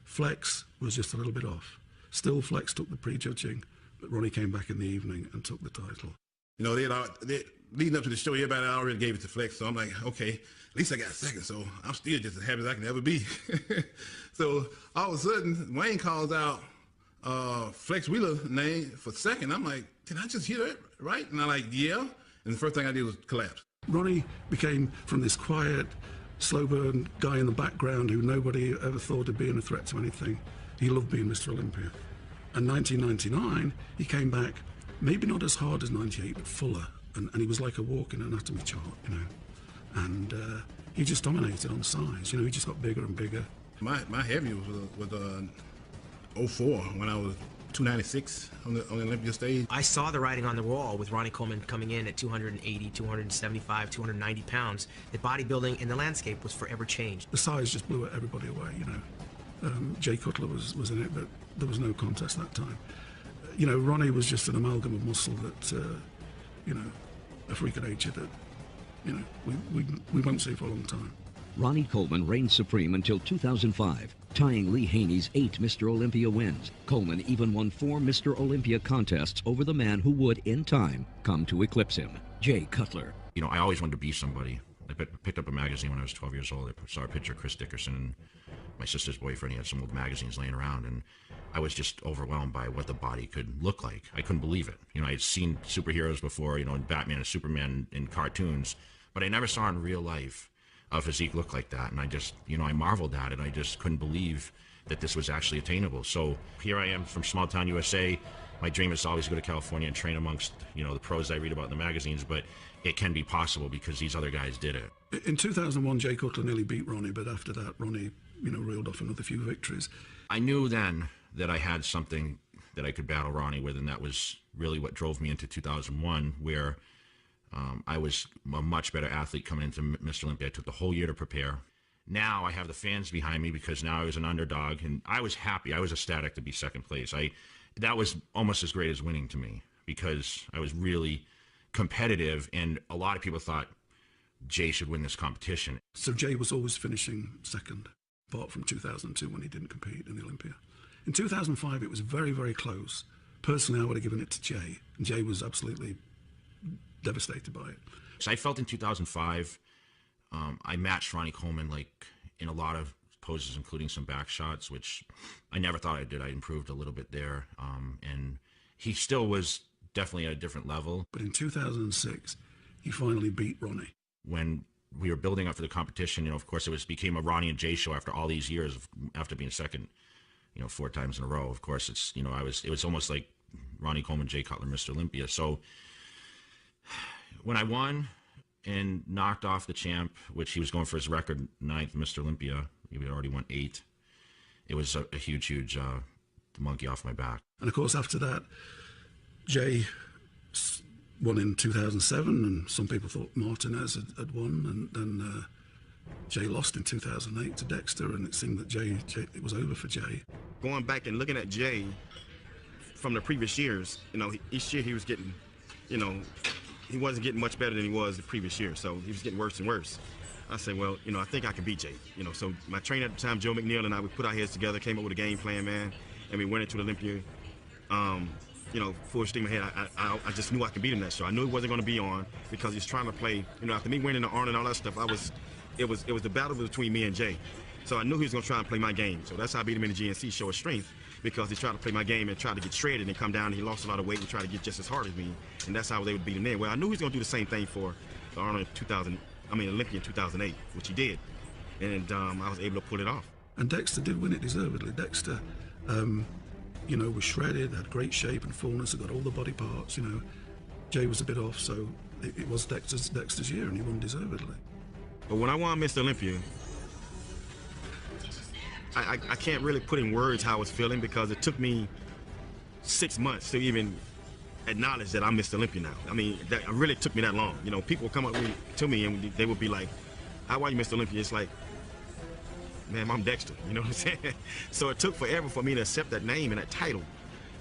Flex was just a little bit off. Still, Flex took the prejudging, but Ronnie came back in the evening and took the title. You know, they leading up to the show, everybody already gave it to Flex, so I'm like, okay, at least I got second, so I'm still just as happy as I can ever be. So all of a sudden, Wayne calls out Flex Wheeler name for second. I'm like, did I just hear that right? And I'm like, yeah. And the first thing I did was collapse. Ronnie became from this quiet, slow burn guy in the background who nobody ever thought of being a threat to anything. He loved being Mr. Olympia. And 1999, he came back, maybe not as hard as 98, but fuller. And he was like a walking anatomy chart, you know. And he just dominated on size. You know, he just got bigger and bigger. My heavy was 04 when I was 296 on the Olympia stage. I saw the writing on the wall with Ronnie Coleman coming in at 280, 275, 290 pounds. That bodybuilding in the landscape was forever changed. The size just blew everybody away, you know. Jay Cutler was in it, but there was no contest that time. You know, Ronnie was just an amalgam of muscle that, you know, a freak of nature that, you know, we won't see for a long time. Ronnie Coleman reigned supreme until 2005, tying Lee Haney's 8 Mr. Olympia wins. Coleman even won 4 Mr. Olympia contests over the man who would, in time, come to eclipse him, Jay Cutler. You know, I always wanted to be somebody. I picked up a magazine when I was 12 years old. I saw a picture of Chris Dickerson and my sister's boyfriend. He had some old magazines laying around, and I was just overwhelmed by what the body could look like. I couldn't believe it. You know, I had seen superheroes before, you know, Batman and Superman in cartoons, but I never saw in real life a physique look like that. And I just, you know, I marveled at it. I just couldn't believe that this was actually attainable. So here I am from small town USA. My dream is always to go to California and train amongst, you know, the pros I read about in the magazines, but it can be possible because these other guys did it. In 2001, Jay Cutler nearly beat Ronnie, but after that, Ronnie, you know, reeled off another few victories. I knew then that I had something that I could battle Ronnie with, and that was really what drove me into 2001, where I was a much better athlete coming into Mr. Olympia. I took the whole year to prepare. Now I have the fans behind me because now I was an underdog, and I was happy. I was ecstatic to be second place. That was almost as great as winning to me because I was really competitive, and a lot of people thought Jay should win this competition. So Jay was always finishing second, apart from 2002 when he didn't compete in the Olympia. In 2005, it was very, very close. Personally, I would have given it to Jay, and Jay was absolutely devastated by it. So I felt in 2005, I matched Ronnie Coleman like in a lot of poses, including some back shots, which I never thought I did. I improved a little bit there, and he still was definitely at a different level. But in 2006, he finally beat Ronnie. When we were building up for the competition, you know, of course, became a Ronnie and Jay show after all these years, after being second, you know, 4 times in a row. Of course, it's, you know, it was almost like Ronnie Coleman, Jay Cutler, Mr. Olympia. So when I won, and knocked off the champ, which he was going for his record 9th Mr. Olympia. He had already won 8. It was a huge monkey off my back. And of course, after that, Jay won in 2007, and some people thought Martinez had won, and then Jay lost in 2008 to Dexter, and it seemed that Jay it was over for Jay. Going back and looking at Jay from the previous years, each year he was getting, he wasn't getting much better than he was the previous year, so he was getting worse and worse. I said, well, I think I can beat Jay. So my trainer at the time, Joe McNeil, and I, we put our heads together, came up with a game plan, man, and we went into the Olympia. Full steam ahead. I just knew I could beat him that show. I knew he wasn't going to be on because he's trying to play. After me winning the Arnold and all that stuff, it was the battle between me and Jay. So I knew he was going to try and play my game. So that's how I beat him in the GNC show of strength, because he tried to play my game and tried to get shredded and come down. And he lost a lot of weight and tried to get just as hard as me, and that's how I was able to beat him there. Well, I knew he was going to do the same thing for the Arnold Olympia in 2008, which he did, and I was able to pull it off. And Dexter did win it deservedly. Dexter, was shredded, had great shape and fullness, had got all the body parts. Jay was a bit off, so it was Dexter's year, and he won deservedly. But when I won Mr. Olympia, I can't really put in words how I was feeling, because it took me 6 months to even acknowledge that I'm Mr. Olympia now. That really took me that long. People would come up to me and they would be like, how are you, Mr. Olympia? It's like, man, I'm Dexter, you know what I'm saying? So it took forever for me to accept that name and that title.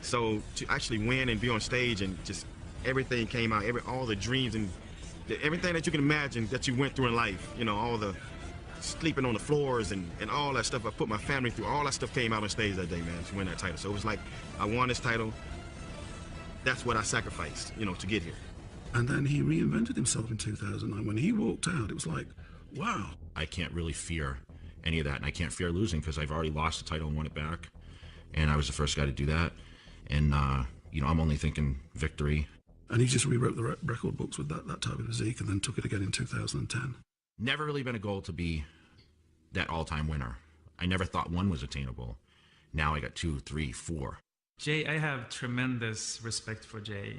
So to actually win and be on stage and just everything came out, all the dreams and everything that you can imagine that you went through in life, all the sleeping on the floors and all that stuff I put my family through, all that stuff came out on stage that day, man, to win that title. So it was like, I won this title. That's what I sacrificed, to get here. And then he reinvented himself in 2009. When he walked out, it was like, wow. I can't really fear any of that, and I can't fear losing because I've already lost the title and won it back, and I was the first guy to do that. And I'm only thinking victory. And he just rewrote the record books with that type of physique, and then took it again in 2010. Never really been a goal to be that all-time winner. I never thought 1 was attainable. Now I got 2, 3, 4. Jay, I have tremendous respect for Jay,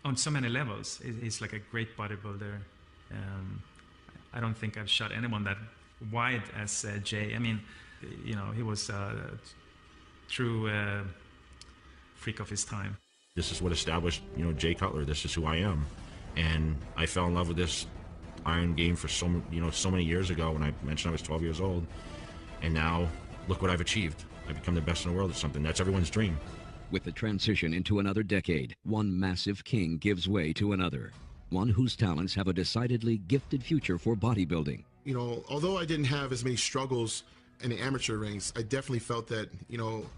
on so many levels. He's like a great bodybuilder. I don't think I've shot anyone that wide as Jay. He was a true freak of his time. This is what established, Jay Cutler. This is who I am. And I fell in love with this iron game for so many years ago when I mentioned I was 12 years old. And now, look what I've achieved. I've become the best in the world at something. That's everyone's dream. With the transition into another decade, one massive king gives way to another. One whose talents have a decidedly gifted future for bodybuilding. Although I didn't have as many struggles in the amateur ranks, I definitely felt that,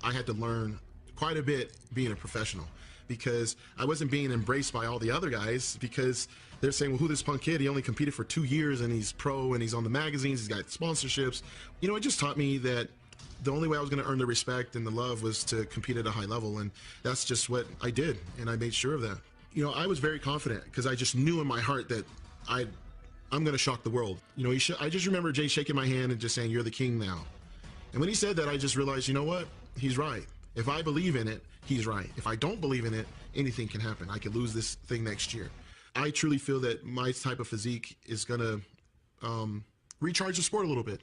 I had to learn quite a bit being a professional, because I wasn't being embraced by all the other guys, because they're saying, well, who this punk kid? He only competed for 2 years and he's pro and he's on the magazines, he's got sponsorships. It just taught me that the only way I was going to earn the respect and the love was to compete at a high level, and that's just what I did, and I made sure of that. I was very confident because I just knew in my heart that I'm going to shock the world. I just remember Jay shaking my hand and just saying, you're the king now. And when he said that, I just realized, you know what? He's right. If I believe in it, he's right. If I don't believe in it, anything can happen. I could lose this thing next year. I truly feel that my type of physique is going to recharge the sport a little bit.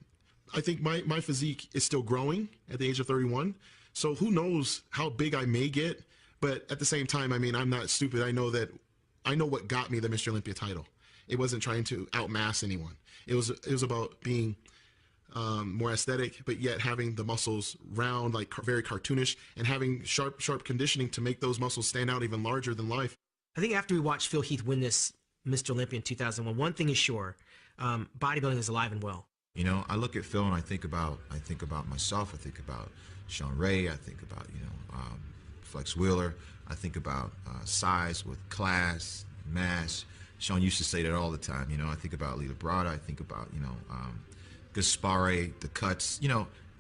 I think my physique is still growing at the age of 31. So who knows how big I may get. But at the same time, I'm not stupid. I know what got me the Mr. Olympia title. It wasn't trying to outmass anyone. It was about being more aesthetic, but yet having the muscles round, like very cartoonish, and having sharp conditioning to make those muscles stand out even larger than life. I think after we watched Phil Heath win this Mr. Olympia in 2001, one thing is sure, bodybuilding is alive and well. I look at Phil and I think about myself. I think about Sean Ray. I think about Flex Wheeler. I think about size with class, mass. Sean used to say that all the time. I think about Lita Brada. I think about Gaspare, the cuts.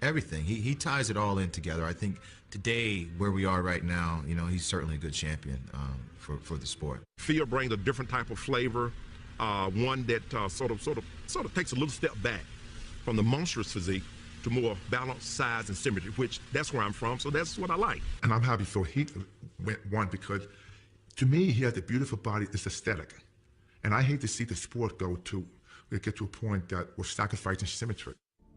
Everything. He ties it all in together. I think today, where we are right now, he's certainly a good champion for the sport. Phil brings a different type of flavor, one that sort of takes a little step back from the monstrous physique to more balanced size and symmetry, which that's where I'm from, so that's what I like. And I'm happy Phil Heath won because, to me, he has a beautiful body. It's aesthetic. And I hate to see the sport get to a point that we're sacrificing symmetry.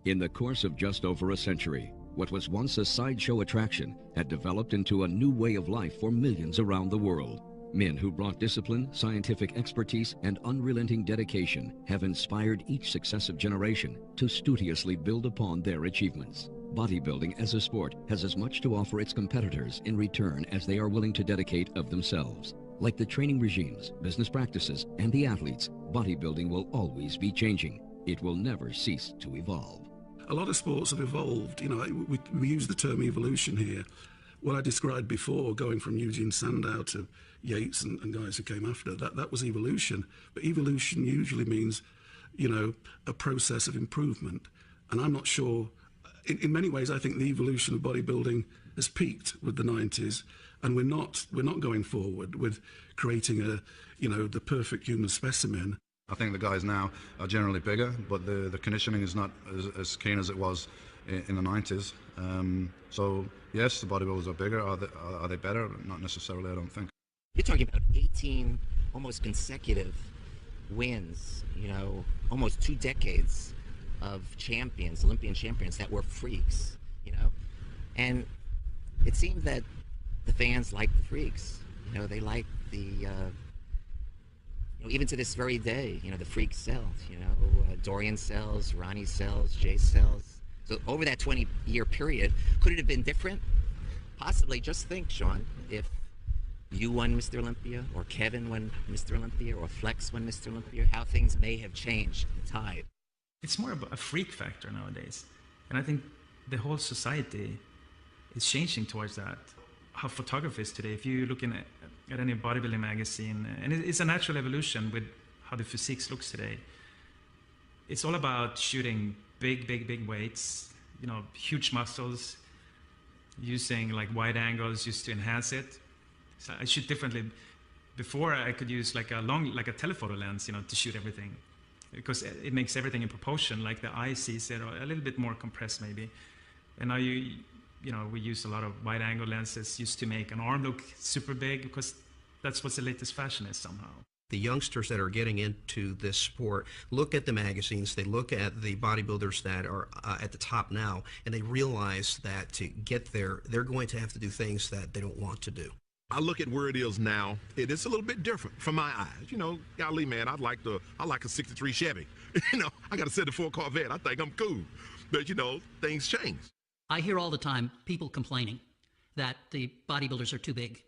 In the course of just over a century, what was once a sideshow attraction had developed into a new way of life for millions around the world. Men who brought discipline, scientific expertise, and unrelenting dedication have inspired each successive generation to studiously build upon their achievements. Bodybuilding as a sport has as much to offer its competitors in return as they are willing to dedicate of themselves. Like the training regimes, business practices, and the athletes, bodybuilding will always be changing. It will never cease to evolve. A lot of sports have evolved. You know, we use the term evolution here. What I described before, going from Eugene Sandow to Yates and guys who came after, that was evolution. But evolution usually means, you know, a process of improvement. And I'm not sure, in many ways, I think the evolution of bodybuilding has peaked with the 90s, and we're not going forward with creating the perfect human specimen. I think the guys now are generally bigger, but the conditioning is not as keen as it was in the 90s. So yes, the bodybuilders are bigger. Are they better? Not necessarily, I don't think. You're talking about 18 almost consecutive wins, you know, almost 2 decades of champions, Olympian champions that were freaks, you know. And it seemed that the fans liked the freaks. You know, they liked the, you know, even to this very day, you know, the freak sells, you know, Dorian sells, Ronnie sells, Jay sells. So over that 20-year period, could it have been different? Possibly. Just think, Sean, if you won Mr. Olympia, or Kevin won Mr. Olympia, or Flex won Mr. Olympia, how things may have changed the tide. It's more of a freak factor nowadays. And I think the whole society is changing towards that. How photography is today, if you're looking at any bodybuilding magazine, and it's a natural evolution with how the physique looks today. It's all about shooting big weights, you know, huge muscles, using like wide angles just to enhance it. So I shoot differently. Before I could use like a telephoto lens, you know, to shoot everything, because it makes everything in proportion, like the eye sees it, or a little bit more compressed maybe. And now you know, we use a lot of wide angle lenses used to make an arm look super big, because that's what the latest fashion is somehow. The youngsters that are getting into this sport look at the magazines, they look at the bodybuilders that are at the top now, and they realize that to get there, they're going to have to do things that they don't want to do. I look at where it is now. It is a little bit different from my eyes. You know, golly, man, I like a 63 Chevy. You know, I got a 74 Corvette. I think I'm cool. But, you know, things change. I hear all the time people complaining that the bodybuilders are too big.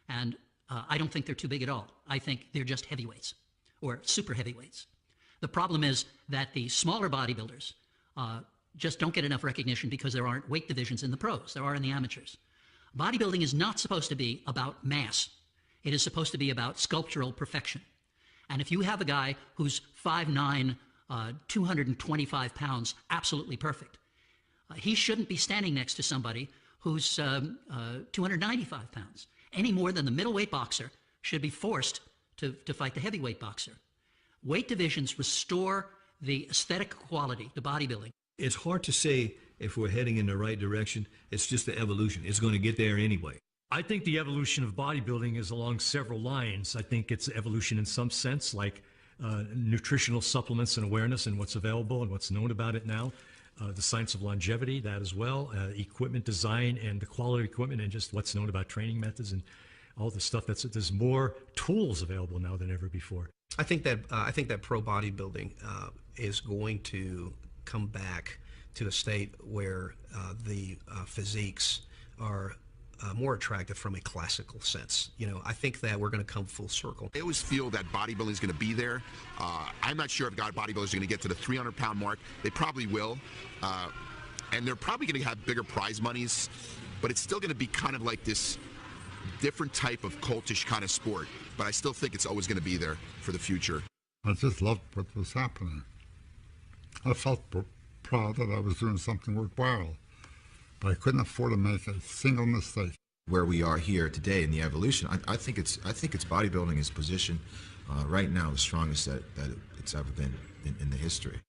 And I don't think they're too big at all. I think they're just heavyweights or super heavyweights. The problem is that the smaller bodybuilders just don't get enough recognition because there aren't weight divisions in the pros. There are in the amateurs. Bodybuilding is not supposed to be about mass. It is supposed to be about sculptural perfection. And if you have a guy who's 5'9", 225 pounds, absolutely perfect, he shouldn't be standing next to somebody who's 295 pounds, any more than the middleweight boxer should be forced to fight the heavyweight boxer. Weight divisions restore the aesthetic quality to bodybuilding. It's hard to say if we're heading in the right direction. It's just the evolution. It's going to get there anyway. I think the evolution of bodybuilding is along several lines. I think it's evolution in some sense, like nutritional supplements and awareness and what's available and what's known about it now. The science of longevity, that as well, equipment design and the quality of equipment, and just what's known about training methods and all the stuff. There's more tools available now than ever before. I think that pro bodybuilding is going to come back to a state where the physiques are more attractive from a classical sense. You know, I think that we're going to come full circle. I always feel that bodybuilding is going to be there. I'm not sure if bodybuilders are going to get to the 300-pound mark. They probably will. And they're probably going to have bigger prize monies, but it's still going to be kind of like this different type of cultish kind of sport. But I still think it's always going to be there for the future. I just loved what was happening. I felt proud that I was doing something worthwhile, but I couldn't afford to make a single mistake. Where we are here today in the evolution, I think it's bodybuilding is positioned right now the strongest that it's ever been in the history.